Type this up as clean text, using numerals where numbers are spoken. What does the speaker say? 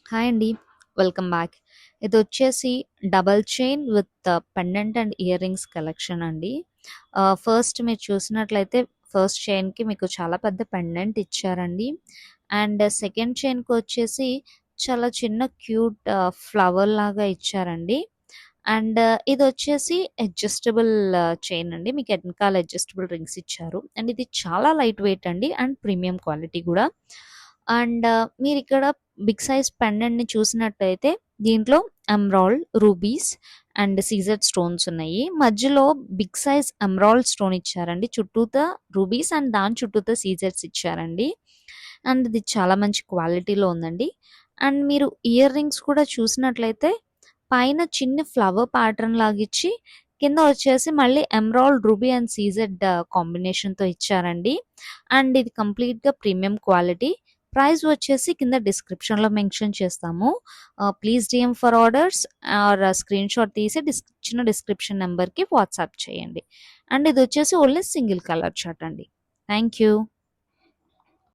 Hi అండి. Welcome back. ఇదొచ్చేసి double chain with pendant and earrings collection అండి. First మీరు చూసినట్లయితే ఫస్ట్ చైన్‌కి మీకు చాలా పెద్ద పెండెంట్ ఇచ్చారండి. అండ్ సెకండ్ చైన్‌కొచ్చేసి చాలా చిన్న క్యూట్ ఫ్లవర్ లాగా ఇచ్చారండి. అండ్ ఇదొచ్చేసి అడ్జస్టబుల్ చైన్ అండి. మీకు ఎనకాల అడ్జస్టబుల్ రింగ్స్ ఇచ్చారు. అండ్ ఇది చాలా లైట్ వెయిట్ అండి అండ్ ప్రీమియం క్వాలిటీ గూడా. అండ్ మీరిక్కడ బిగ్ సైజ్ పెండెంట్‌ని చూసినట్టయితే దీంట్లో emerald, rubies and CZ stones ఉన్నాయి. మధ్యలో బిగ్ సైజ్ ఎమరాల్డ్ స్టోన్ ఇచ్చారండి. చుట్టూతా రూబీస్ అండ్ దాని చుట్టూతా సీజెడ్స్ ఇచ్చారండి. అండ్ ఇది చాలా మంచి క్వాలిటీలో ఉందండి. అండ్ మీరు ఇయర్ రింగ్స్ కూడా చూసినట్లయితే పైన చిన్న ఫ్లవర్ ప్యాటర్న్ లాగిచ్చి కింద వచ్చేసి మళ్ళీ ఎమరాల్డ్, రూబీ అండ్ సీజెడ్ కాంబినేషన్‌తో ఇచ్చారండి. అండ్ ఇది కంప్లీట్‌గా ప్రీమియం క్వాలిటీ. ప్రైస్ వచ్చేసి కింద డిస్క్రిప్షన్‌లో మెన్షన్ చేస్తాము. Please DM for orders or screenshot తీసి ఇచ్చిన డిస్క్రిప్షన్ నంబర్‌కి వాట్సాప్ చేయండి. అండ్ ఇదొచ్చేసి ఓన్లీ సింగిల్ కలర్ చార్ట్ అండి. Thank you.